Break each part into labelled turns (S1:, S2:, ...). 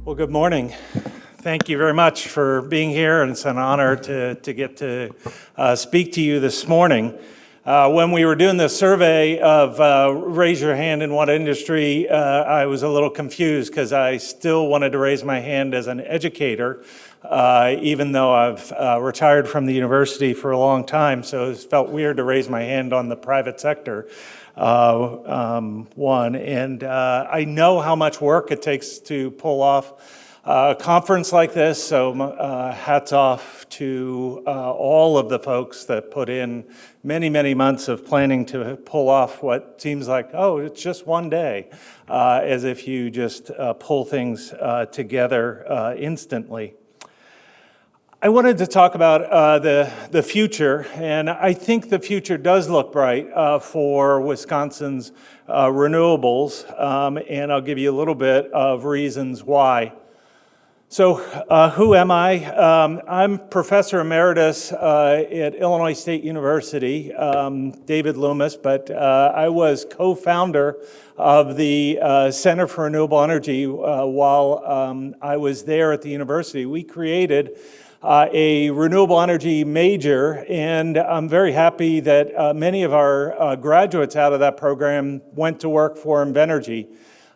S1: Well, good morning. Thank you very much for being here, and it's an honor to get to speak to you this morning. When we were doing the survey of raise your hand in what industry, I was a little confused because I still wanted to raise my hand as an educator, even though I've retired from the university for a long time, so it felt weird to raise my hand on the private sector. I know how much work it takes to pull off a conference like this, so hats off to all of the folks that put in many, many months of planning to pull off what seems like, oh, it's just one day, as if you just pull things together instantly. I wanted to talk about the future, and I think the future does look bright for Wisconsin's renewables, and I'll give you a little bit of reasons why. So who am I? I'm Professor Emeritus at Illinois State University, David Loomis, but I was co-founder of the Center for Renewable Energy while I was there at the university. We created a renewable energy major, and I'm very happy that many of our graduates out of that program went to work for Invenergy.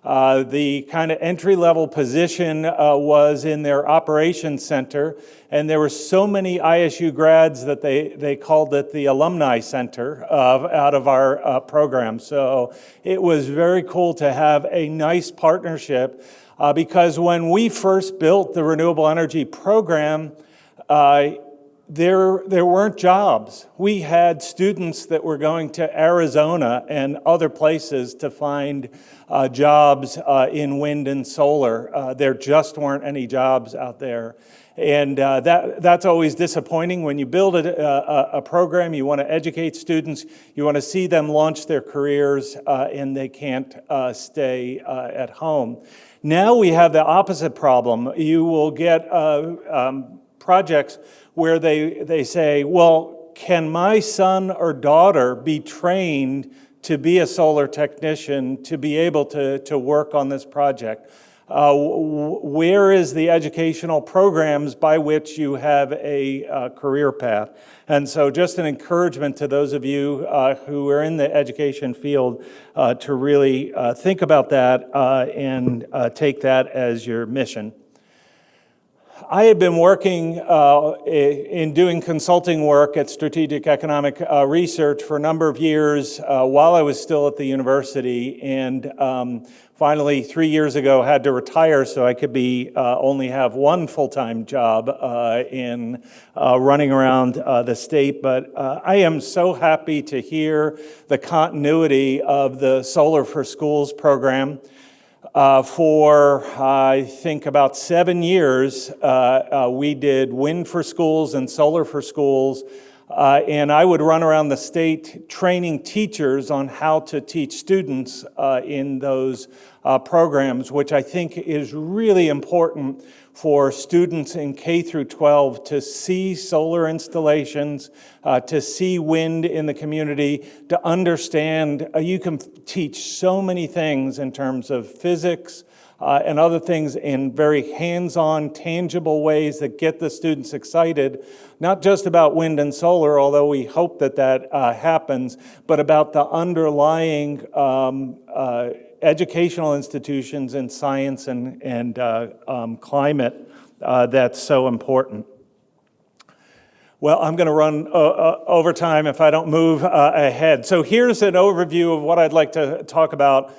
S1: The kind of entry-level position was in their operations center, and there were so many ISU grads that they called it the alumni center out of our program. So it was very cool to have a nice partnership because when we first built the renewable energy program, there weren't jobs. We had students that were going to Arizona and other places to find jobs in wind and solar. There just weren't any jobs out there. And that's always disappointing. When you build a program, you want to educate students, you want to see them launch their careers, and they can't stay at home. Now we have the opposite problem. You will get projects where they say, well, can my son or daughter be trained to be a solar technician, to be able to work on this project? Where is the educational programs by which you have a career path? And so just an encouragement to those of you who are in the education field to really think about that and take that as your mission. I had been working in doing consulting work at Strategic Economic Research for a number of years while I was still at the university, and finally 3 years ago had to retire so I could only have one full-time job in running around the state. But I am so happy to hear the continuity of the Solar for Schools program. For, I think, about 7 years, we did wind for schools and solar for schools, and I would run around the state training teachers on how to teach students in those programs, which I think is really important for students in K through 12 to see solar installations, to see wind in the community, to understand you can teach so many things in terms of physics and other things in very hands-on, tangible ways that get the students excited, not just about wind and solar, although we hope that happens, but about the underlying educational institutions in science and climate that's so important. Well, I'm going to run over time if I don't move ahead. So here's an overview of what I'd like to talk about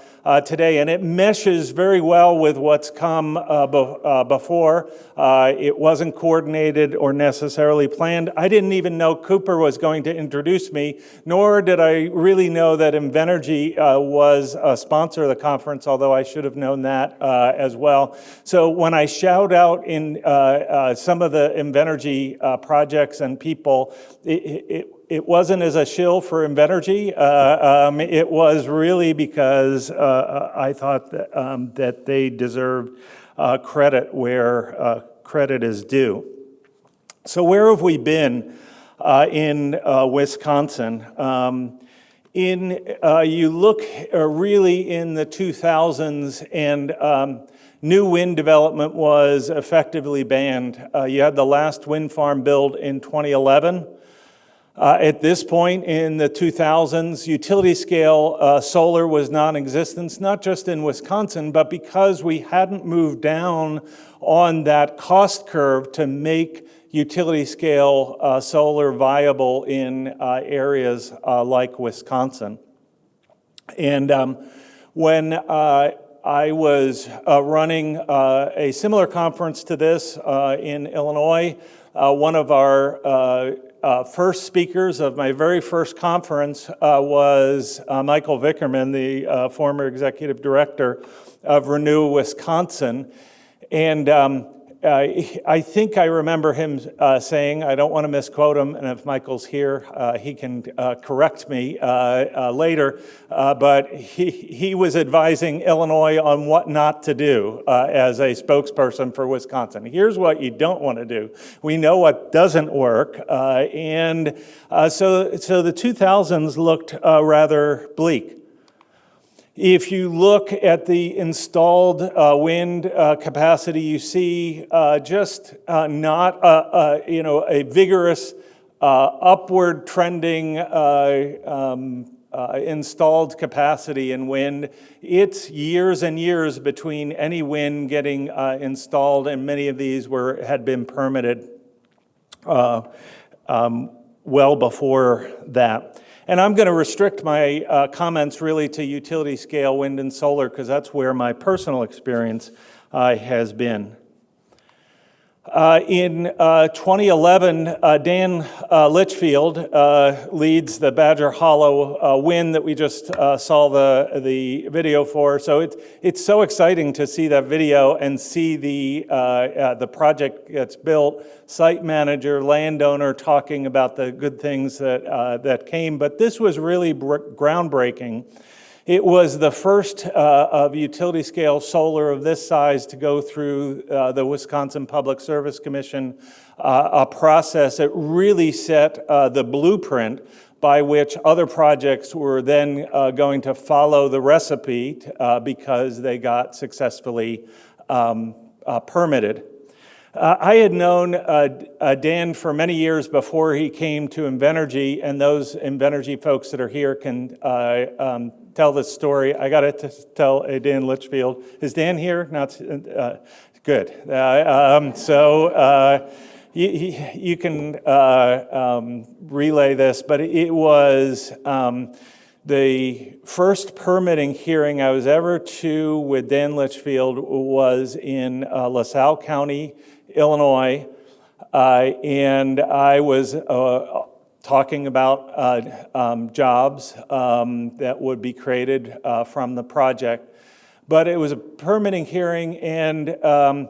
S1: today, and it meshes very well with what's come before. It wasn't coordinated or necessarily planned. I didn't even know Cooper was going to introduce me, nor did I really know that Invenergy was a sponsor of the conference, although I should have known that as well. So when I shout out in some of the Invenergy projects and people, it wasn't as a shill for Invenergy. It was really because I thought that they deserved credit where credit is due. So where have we been in Wisconsin? You look really in the 2000s, and new wind development was effectively banned. You had the last wind farm built in 2011. At this point in the 2000s, utility scale solar was non-existent, not just in Wisconsin, but because we hadn't moved down on that cost curve to make utility scale solar viable in areas like Wisconsin. And when I was running a similar conference to this in Illinois, one of our first speakers of my very first conference was Michael Vickerman, the former executive director of Renew Wisconsin. And I think I remember him saying, I don't want to misquote him, and if Michael's here, he can correct me later, but he was advising Illinois on what not to do as a spokesperson for Wisconsin. Here's what you don't want to do. We know what doesn't work, and so the 2000s looked rather bleak. If you look at the installed wind capacity, you see just not a vigorous upward trending installed capacity in wind. It's years and years between any wind getting installed, and many of these had been permitted well before that. And I'm going to restrict my comments really to utility scale wind and solar because that's where my personal experience has been. In 2011, Dan Litchfield leads the Badger Hollow wind that we just saw the video for. So it's so exciting to see that video and see the project that's built, site manager, landowner talking about the good things that came. But this was really groundbreaking. It was the first of utility scale solar of this size to go through the Wisconsin Public Service Commission, a process that really set the blueprint by which other projects were then going to follow the recipe because they got successfully permitted. I had known Dan for many years before he came to Invenergy, and those Invenergy folks that are here can tell this story. I got to tell Dan Litchfield. Is Dan here? Not good. You can relay this, but it was the first permitting hearing I was ever to with Dan Litchfield was in LaSalle County, Illinois, and I was talking about jobs that would be created from the project. But it was a permitting hearing, and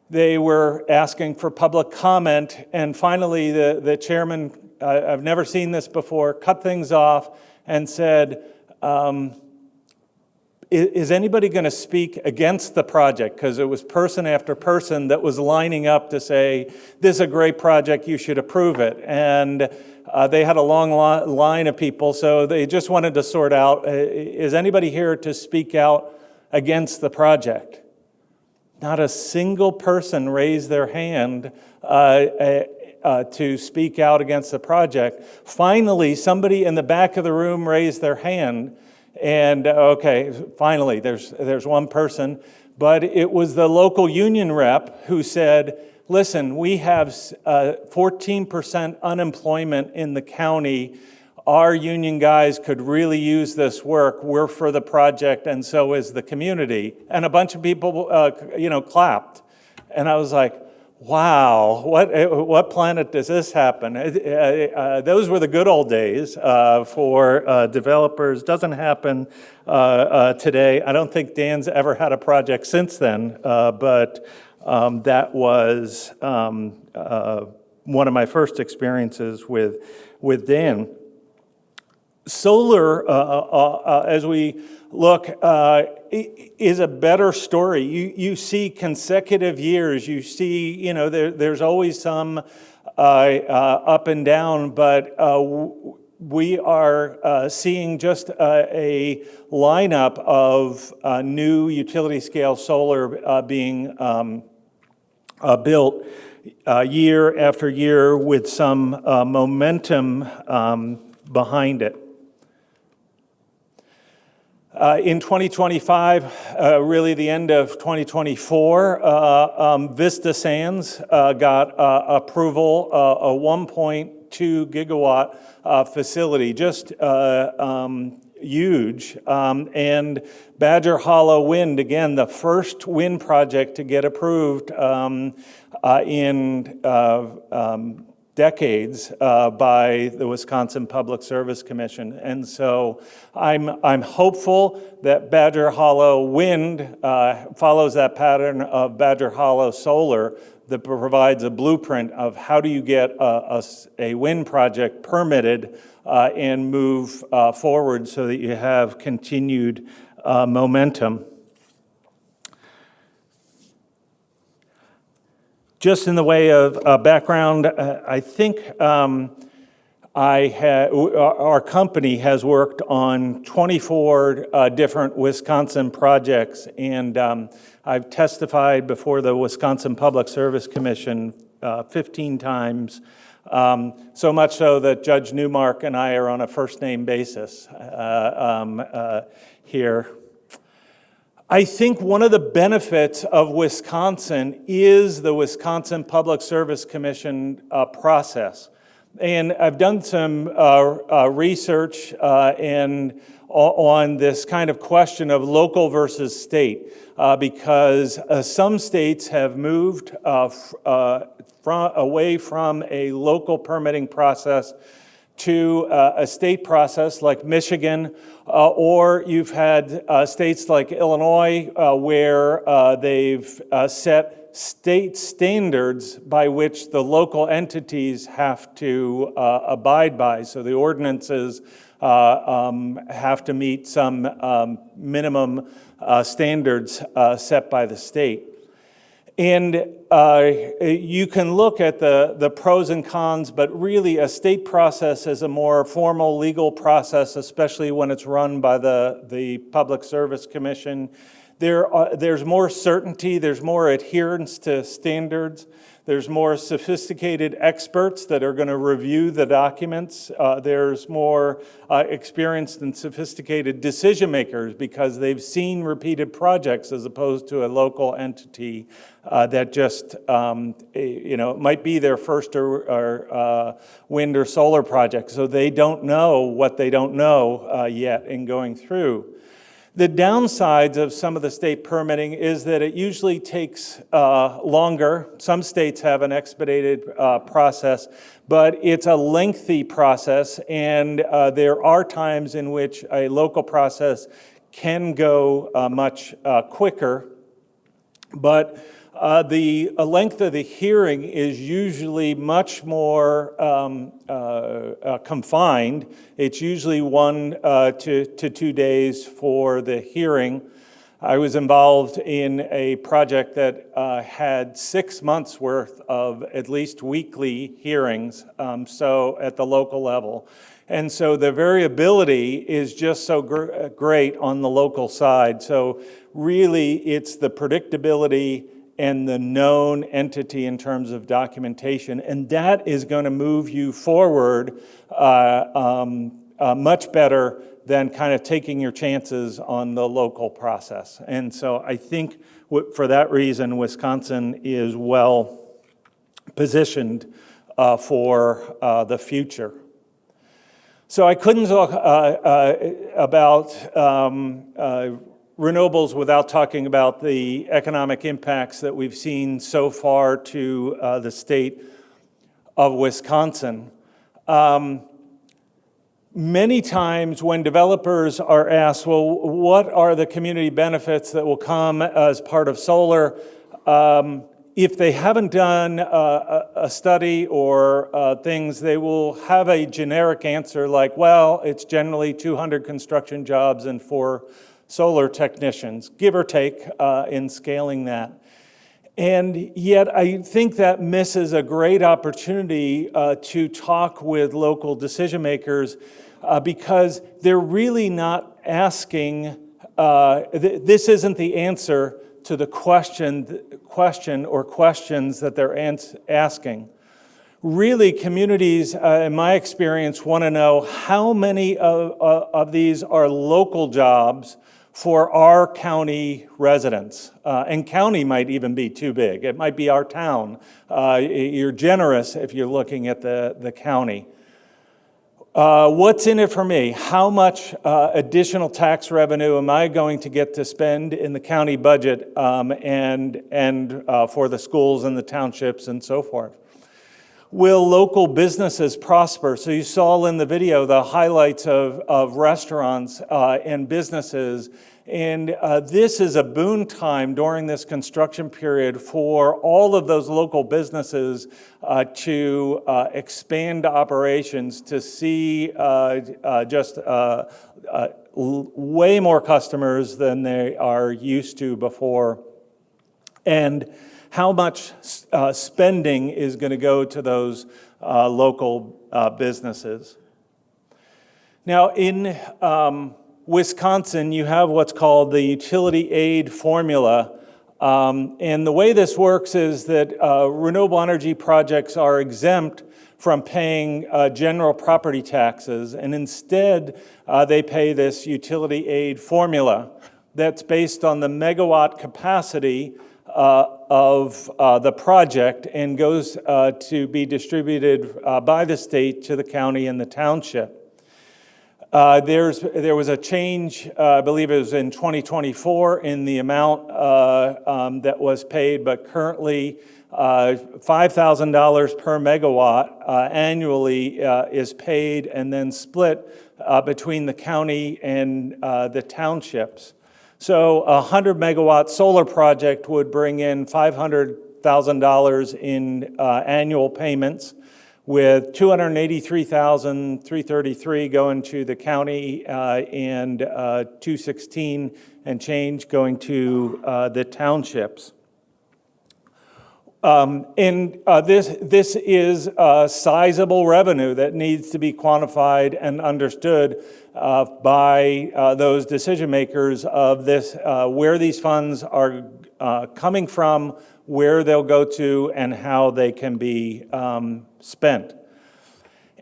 S1: they were asking for public comment, and finally the chairman, I've never seen this before, cut things off and said, is anybody going to speak against the project? Because it was person after person that was lining up to say, this is a great project, you should approve it. And they had a long line of people, so they just wanted to sort out, is anybody here to speak out against the project? Not a single person raised their hand to speak out against the project. Finally, somebody in the back of the room raised their hand, and okay, finally, there's one person, but it was the local union rep who said, listen, we have 14% unemployment in the county. Our union guys could really use this work. We're for the project, and so is the community. And a bunch of people, clapped. And I was like, wow, what planet does this happen? Those were the good old days for developers. Doesn't happen today. I don't think Dan's ever had a project since then, but that was one of my first experiences with Dan. Solar, as we look, is a better story. You see consecutive years. You see, there's always some up and down, but we are seeing just a lineup of new utility-scale solar being built year after year with some momentum behind it. In 2025, really the end of 2024, Vista Sands got approval, a 1.2 gigawatt facility, just huge. And Badger Hollow Wind, again, the first wind project to get approved in decades by the Wisconsin Public Service Commission. And so I'm hopeful that Badger Hollow Wind follows that pattern of Badger Hollow Solar that provides a blueprint of how do you get a wind project permitted and move forward so that you have continued momentum. Just in the way of background, I think our company has worked on 24 different Wisconsin projects, and I've testified before the Wisconsin Public Service Commission 15 times, so much so that Judge Newmark and I are on a first-name basis here. I think one of the benefits of Wisconsin is the Wisconsin Public Service Commission process. And I've done some research on this kind of question of local versus state, because some states have moved away from a local permitting process to a state process like Michigan, or you've had states like Illinois where they've set state standards by which the local entities have to abide by. So the ordinances have to meet some minimum standards set by the state. And you can look at the pros and cons, but really a state process is a more formal legal process, especially when it's run by the Public Service Commission. There's more certainty, there's more adherence to standards, there's more sophisticated experts that are going to review the documents, there's more experienced and sophisticated decision makers because they've seen repeated projects as opposed to a local entity that just, might be their first or wind or solar project, so they don't know what they don't know yet in going through. The downsides of some of the state permitting is that it usually takes longer. Some states have an expedited process, but it's a lengthy process, and there are times in which a local process can go much quicker. But the length of the hearing is usually much more confined. It's usually 1 to 2 days for the hearing. I was involved in a project that had 6 months worth of at least weekly hearings, so at the local level. And so the variability is just so great on the local side. So really it's the predictability and the known entity in terms of documentation. And that is going to move you forward much better than kind of taking your chances on the local process. And so I think for that reason, Wisconsin is well positioned for the future. So I couldn't talk about renewables without talking about the economic impacts that we've seen so far to the state of Wisconsin. Many times when developers are asked, well, what are the community benefits that will come as part of solar? If they haven't done a study or things, they will have a generic answer like, well, it's generally 200 construction jobs and 4 solar technicians, give or take in scaling that. And yet I think that misses a great opportunity to talk with local decision makers because they're really not asking, this isn't the answer to the question or questions that they're asking. Really, communities, in my experience, want to know how many of these are local jobs for our county residents. And county might even be too big. It might be our town. You're generous if you're looking at the county. What's in it for me? How much additional tax revenue am I going to get to spend in the county budget and for the schools and the townships and so forth? Will local businesses prosper? So you saw in the video the highlights of restaurants and businesses. And this is a boon time during this construction period for all of those local businesses to expand operations, to see just way more customers than they are used to before. And how much spending is going to go to those local businesses. Now, in Wisconsin, you have what's called the utility aid formula. And the way this works is that renewable energy projects are exempt from paying general property taxes, and instead they pay this utility aid formula that's based on the megawatt capacity of the project and goes to be distributed by the state to the county and the township. There was a change, I believe it was in 2024, in the amount that was paid, but currently $5,000 per megawatt annually is paid and then split between the county and the townships. So a 100 megawatt solar project would bring in $500,000 in annual payments, with $283,333 going to the county and $216 and change going to the townships. This is sizable revenue that needs to be quantified and understood by those decision makers of this, where these funds are coming from, where they'll go to, and how they can be spent.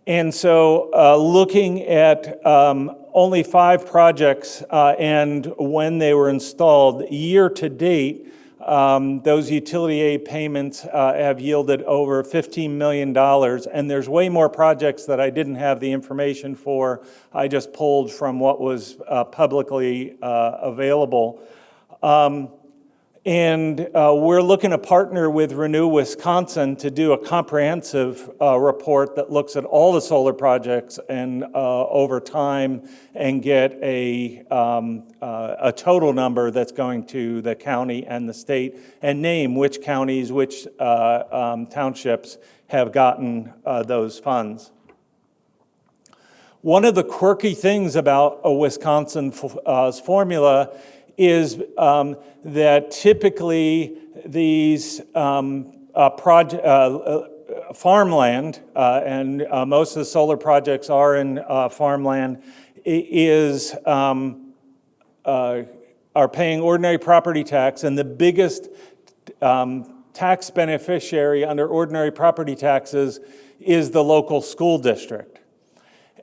S1: And so looking at only 5 projects and when they were installed, year to date, those utility aid payments have yielded over $15 million, and there's way more projects that I didn't have the information for. I just pulled from what was publicly available. And we're looking to partner with Renew Wisconsin to do a comprehensive report that looks at all the solar projects and over time and get a total number that's going to the county and the state and name which counties, which townships have gotten those funds. One of the quirky things about a Wisconsin formula is that typically these farmland, and most of the solar projects are in farmland, are paying ordinary property tax, and the biggest tax beneficiary under ordinary property taxes is the local school district.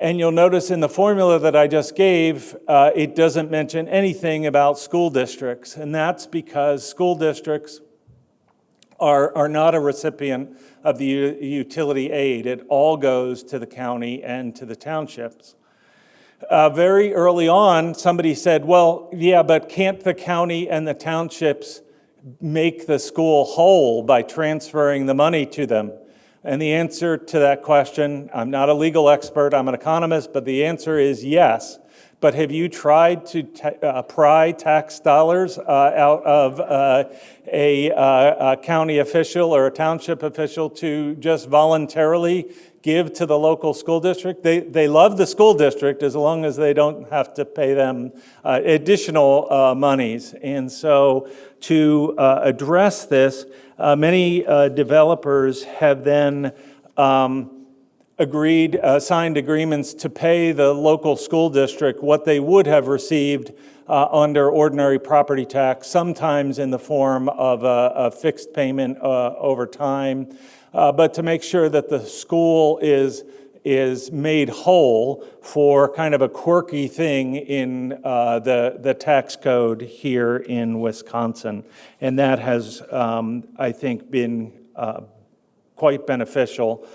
S1: And you'll notice in the formula that I just gave, it doesn't mention anything about school districts. And that's because school districts are not a recipient of the utility aid. It all goes to the county and to the townships. Very early on, somebody said, well, yeah, but can't the county and the townships make the school whole by transferring the money to them? And the answer to that question, I'm not a legal expert, I'm an economist, but the answer is yes. But have you tried to pry tax dollars out of a county official or a township official to just voluntarily give to the local school district. They love the school district as long as they don't have to pay them additional monies. And so to address this, many developers have then signed agreements to pay the local school district what they would have received under ordinary property tax, sometimes in the form of a fixed payment over time, but to make sure that the school is made whole for kind of a quirky thing in the tax code here in Wisconsin. And that has, I think, been quite beneficial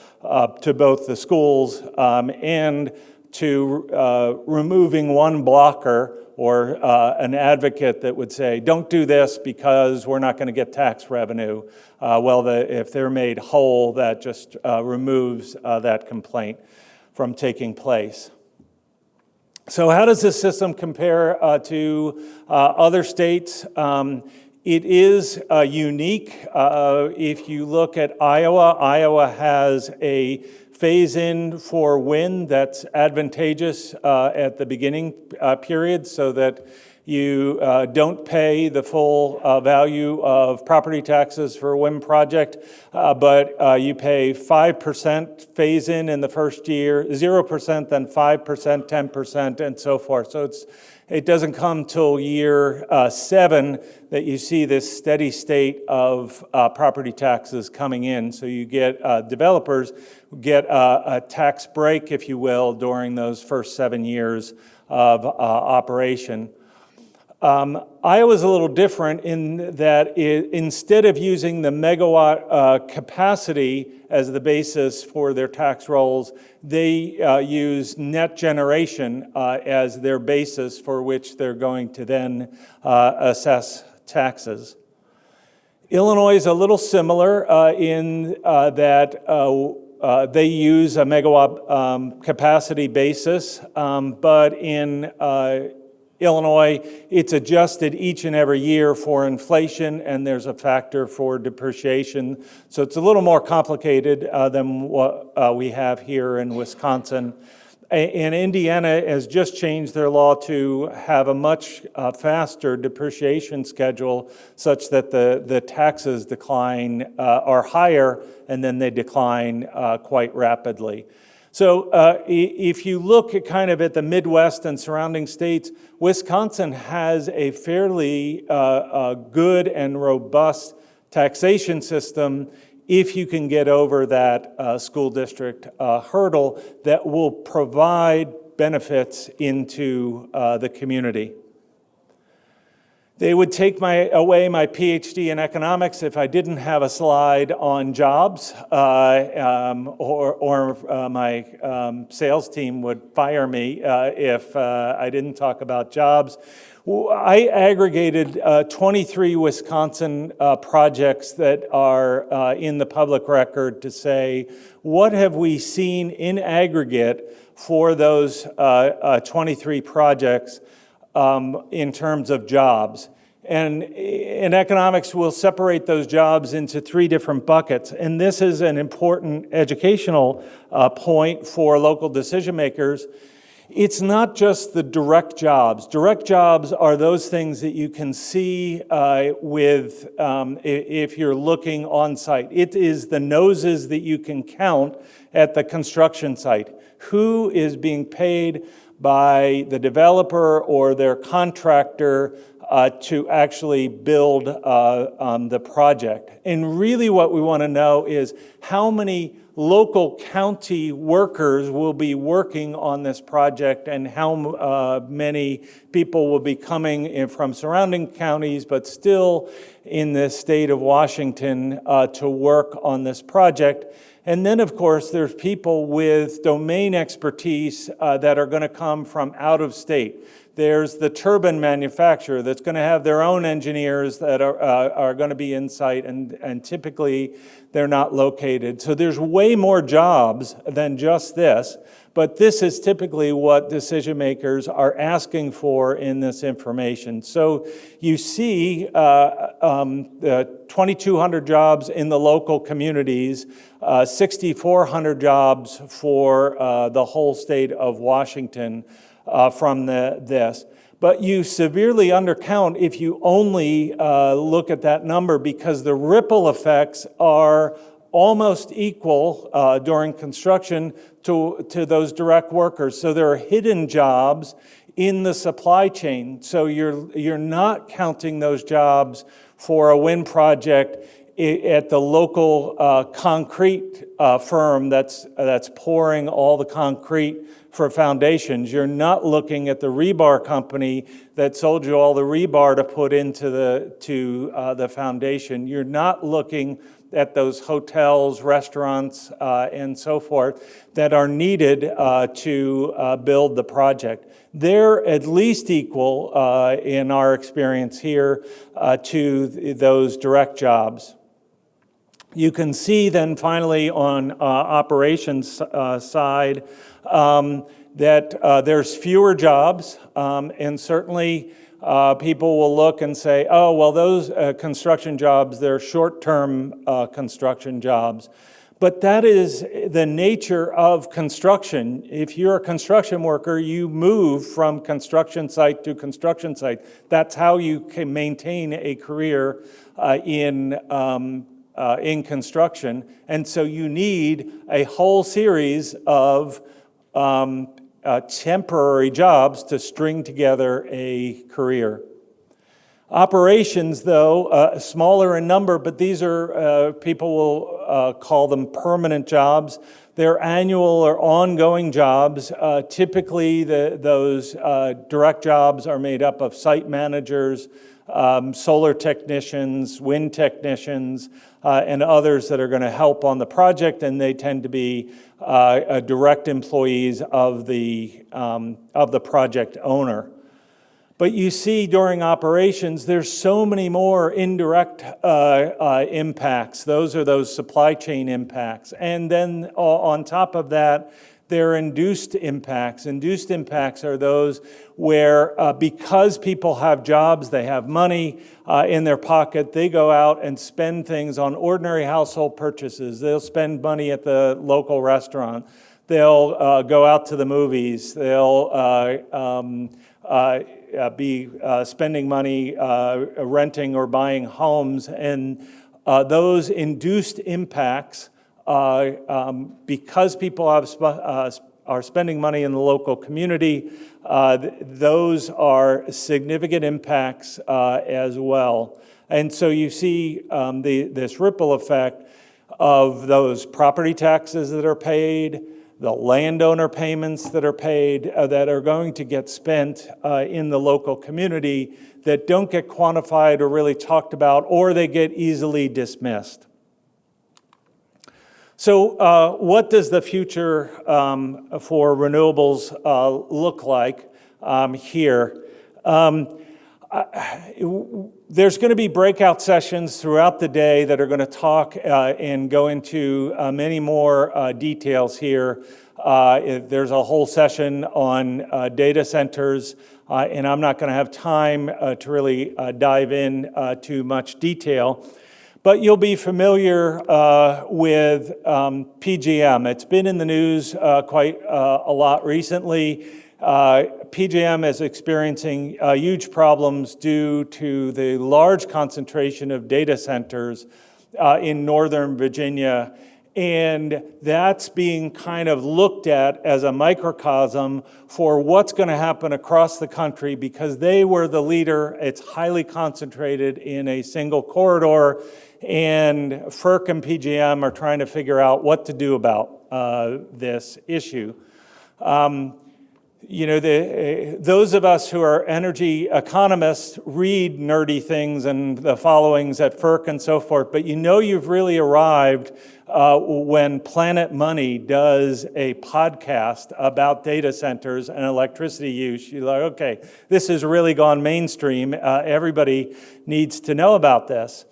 S1: to both the schools and to removing one blocker or an advocate that would say, don't do this because we're not going to get tax revenue. If they're made whole, that just removes that complaint from taking place. So how does this system compare to other states? It is unique. If you look at Iowa has a phase-in for wind that's advantageous at the beginning period so that you don't pay the full value of property taxes for a wind project, but you pay 5% phase-in in the first year, 0%, then 5%, 10%, and so forth. So it doesn't come till year 7 that you see this steady state of property taxes coming in. So you get developers get a tax break, if you will, during those first 7 years of operation. Iowa's a little different in that instead of using the megawatt capacity as the basis for their tax rolls, they use net generation as their basis for which they're going to then assess taxes. Illinois is a little similar in that they use a megawatt capacity basis, but in Illinois, it's adjusted each and every year for inflation, and there's a factor for depreciation. So it's a little more complicated than what we have here in Wisconsin. And Indiana has just changed their law to have a much faster depreciation schedule such that the taxes decline are higher, and then they decline quite rapidly. So if you look at kind of at the Midwest and surrounding states, Wisconsin has a fairly good and robust taxation system if you can get over that school district hurdle that will provide benefits into the community. They would take away my PhD in economics if I didn't have a slide on jobs, or my sales team would fire me if I didn't talk about jobs. I aggregated 23 Wisconsin projects that are in the public record to say, what have we seen in aggregate for those 23 projects in terms of jobs. And in economics, we'll separate those jobs into 3 different buckets. And this is an important educational point for local decision makers. It's not just the direct jobs. Direct jobs are those things that you can see if you're looking on site. It is the noses that you can count at the construction site. Who is being paid by the developer or their contractor to actually build the project. And really what we want to know is how many local county workers will be working on this project and how many people will be coming in from surrounding counties but still in the state of Washington to work on this project. And then, of course, there's people with domain expertise that are going to come from out of state. There's the turbine manufacturer that's going to have their own engineers that are going to be in site, and typically they're not located. So there's way more jobs than just this, but this is typically what decision makers are asking for in this information. So you see 2,200 jobs in the local communities, 6,400 jobs for the whole state of Washington from this. But you severely undercount if you only look at that number, because the ripple effects are almost equal during construction to those direct workers. So there are hidden jobs in the supply chain. So you're not counting those jobs for a wind project at the local concrete firm that's pouring all the concrete for foundations. You're not looking at the rebar company that sold you all the rebar to put into the foundation. You're not looking at those hotels, restaurants, and so forth that are needed to build the project. They're at least equal, in our experience here, to those direct jobs. You can see then finally on operations side that there's fewer jobs, and certainly people will look and say, oh, well, those construction jobs, they're short-term construction jobs. But that is the nature of construction. If you're a construction worker, you move from construction site to construction site. That's how you can maintain a career in construction. And so you need a whole series of temporary jobs to string together a career. Operations, though, smaller in number, but these are, people will call them permanent jobs. They're annual or ongoing jobs. Typically, those direct jobs are made up of site managers, solar technicians, wind technicians, and others that are going to help on the project, and they tend to be direct employees of the project owner. But you see during operations, there's so many more indirect impacts. Those are those supply chain impacts. And then on top of that, there are induced impacts. Induced impacts are those where because people have jobs, they have money in their pocket, they go out and spend things on ordinary household purchases. They'll spend money at the local restaurant. They'll go out to the movies. They'll be spending money renting or buying homes. And those induced impacts, because people are spending money in the local community, those are significant impacts as well. And so you see this ripple effect of those property taxes that are paid, the landowner payments that are paid, that are going to get spent in the local community that don't get quantified or really talked about, or they get easily dismissed. So what does the future for renewables look like here? There's going to be breakout sessions throughout the day that are going to talk and go into many more details here. There's a whole session on data centers, and I'm not going to have time to really dive in to much detail. But you'll be familiar with PJM. It's been in the news quite a lot recently. PJM is experiencing huge problems due to the large concentration of data centers in Northern Virginia. And that's being kind of looked at as a microcosm for what's going to happen across the country, because they were the leader. It's highly concentrated in a single corridor, and FERC and PJM are trying to figure out what to do about this issue. those of us who are energy economists read nerdy things and the followings at FERC and so forth, but you've really arrived when Planet Money does a podcast about data centers and electricity use. You're like, okay, this has really gone mainstream. Everybody needs to know about this.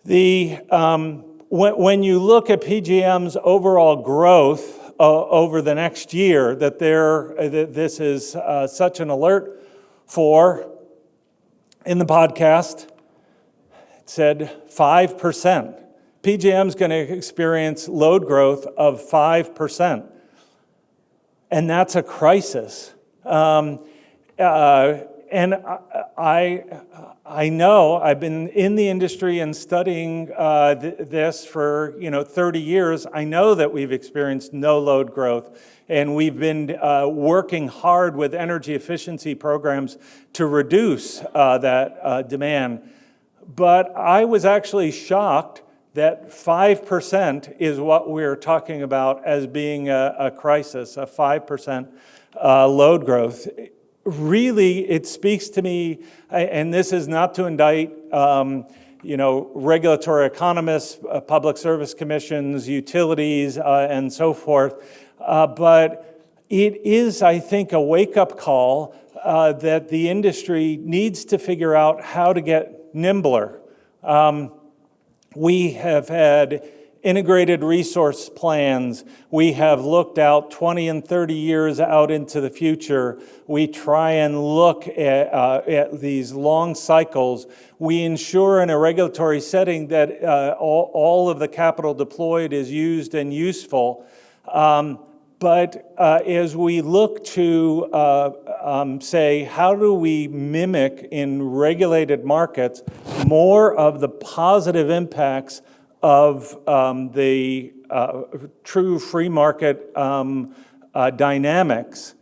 S1: When you look at PJM's overall growth over the next year, that this is such an alert for, in the podcast, it said 5%. PJM's going to experience load growth of 5%, and that's a crisis. And I know, I've been in the industry and studying this for 30 years. I know that we've experienced no load growth, and we've been working hard with energy efficiency programs to reduce that demand. But I was actually shocked that 5% is what we're talking about as being a crisis, a 5% load growth. Really, it speaks to me, and this is not to indict, regulatory economists, public service commissions, utilities, and so forth, but it is, I think, a wake-up call that the industry needs to figure out how to get nimbler. We have had integrated resource plans. We have looked out 20 and 30 years out into the future. We try and look at these long cycles. We ensure in a regulatory setting that all of the capital deployed is used and useful. But as we look to say, how do we mimic in regulated markets more of the positive impacts of the true free market dynamics,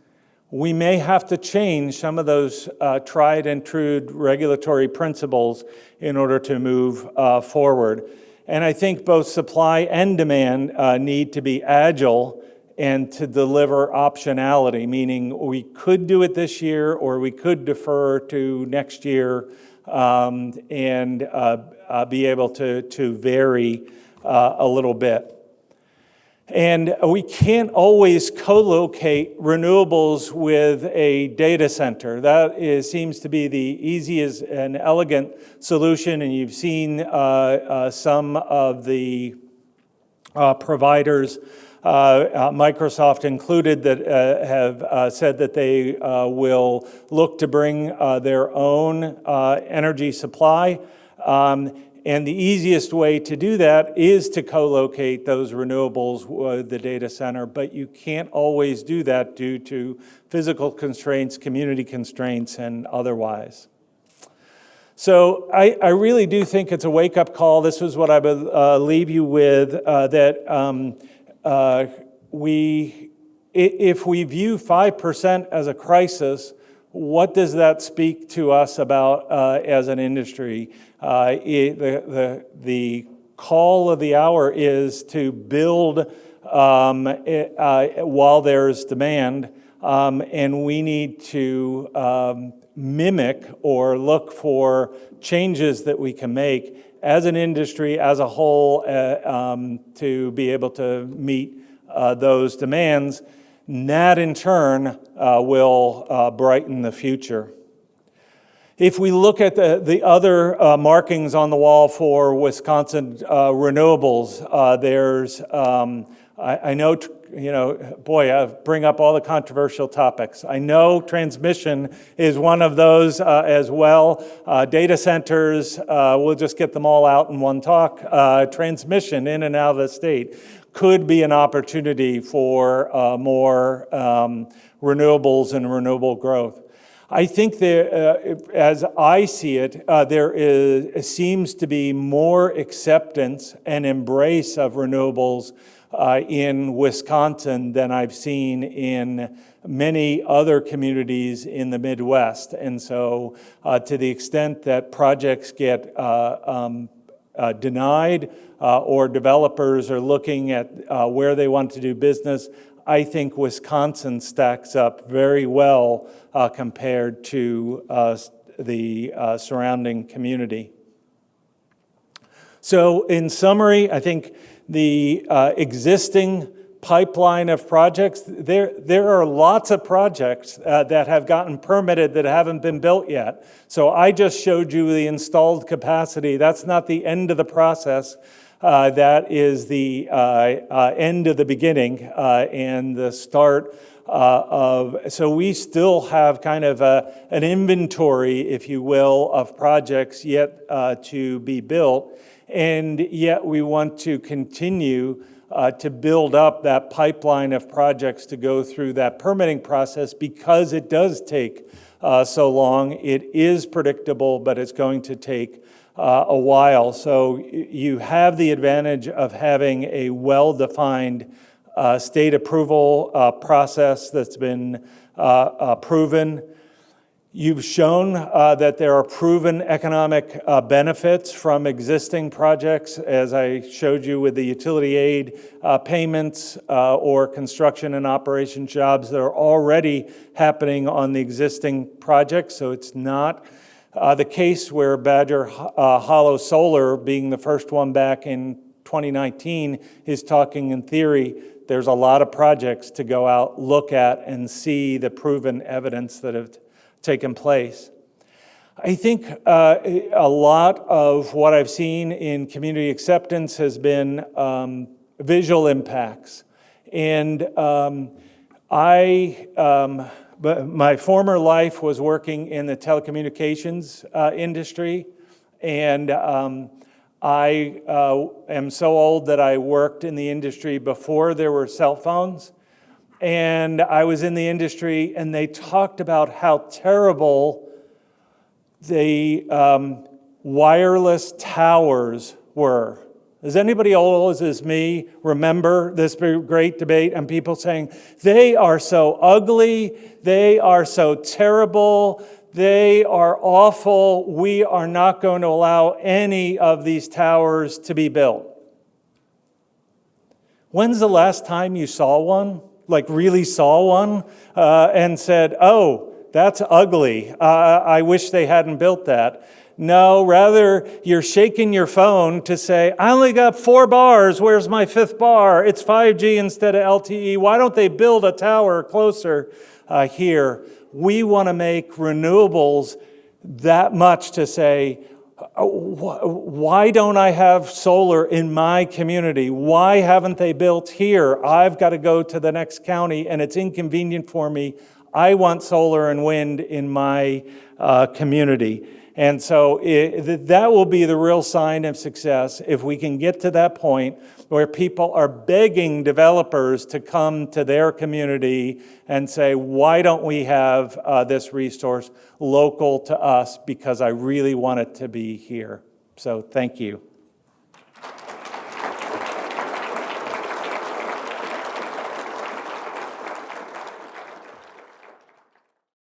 S1: we may have to change some of those tried and true regulatory principles in order to move forward. And I think both supply and demand need to be agile and to deliver optionality, meaning we could do it this year or we could defer to next year and be able to vary a little bit. And we can't always co-locate renewables with a data center. That seems to be the easiest and elegant solution, and you've seen some of the providers, Microsoft included, that have said that they will look to bring their own energy supply. And the easiest way to do that is to co-locate those renewables with the data center, but you can't always do that due to physical constraints, community constraints, and otherwise. So I really do think it's a wake-up call. This was what I would leave you with, that if we view 5% as a crisis, what does that speak to us about as an industry? The call of the hour is to build while there's demand, and we need to mimic or look for changes that we can make as an industry as a whole to be able to meet those demands. And that in turn will brighten the future. If we look at the other markings on the wall for Wisconsin renewables, there's, I know, I bring up all the controversial topics. I know transmission is one of those as well. Data centers, we'll just get them all out in one talk. Transmission in and out of the state could be an opportunity for more renewables and renewable growth. I think there, as I see it, seems to be more acceptance and embrace of renewables in Wisconsin than I've seen in many other communities in the Midwest. And so to the extent that projects get denied or developers are looking at where they want to do business, I think Wisconsin stacks up very well compared to the surrounding community. So in summary, I think the existing pipeline of projects, there are lots of projects that have gotten permitted that haven't been built yet. So I just showed you the installed capacity. That's not the end of the process. That is the end of the beginning and the start so we still have kind of an inventory, if you will, of projects yet to be built. And yet we want to continue to build up that pipeline of projects to go through that permitting process because it does take so long. It is predictable, but it's going to take a while. So you have the advantage of having a well-defined state approval process that's been proven. You've shown that there are proven economic benefits from existing projects, as I showed you with the utility aid payments or construction and operation jobs that are already happening on the existing projects. So it's not the case where Badger Hollow Solar, being the first one back in 2019, is talking in theory. There's a lot of projects to go out, look at, and see the proven evidence that have taken place. I think a lot of what I've seen in community acceptance has been visual impacts. And my former life was working in the telecommunications industry, and I am so old that I worked in the industry before there were cell phones. And I was in the industry, and they talked about how terrible the wireless towers were. Does anybody old as me remember this great debate and people saying, they are so ugly, they are so terrible, they are awful, we are not going to allow any of these towers to be built? When's the last time you saw one? Like really saw one and said, oh, that's ugly. I wish they hadn't built that. No, rather you're shaking your phone to say, I only got 4 bars. Where's my 5th bar? It's 5G instead of LTE. Why don't they build a tower closer here? We want to make renewables that much to say, why don't I have solar in my community? Why haven't they built here? I've got to go to the next county and it's inconvenient for me. I want solar and wind in my community. And so that will be the real sign of success if we can get to that point where people are begging developers to come to their community and say, why don't we have this resource local to us because I really want it to be here. So thank you.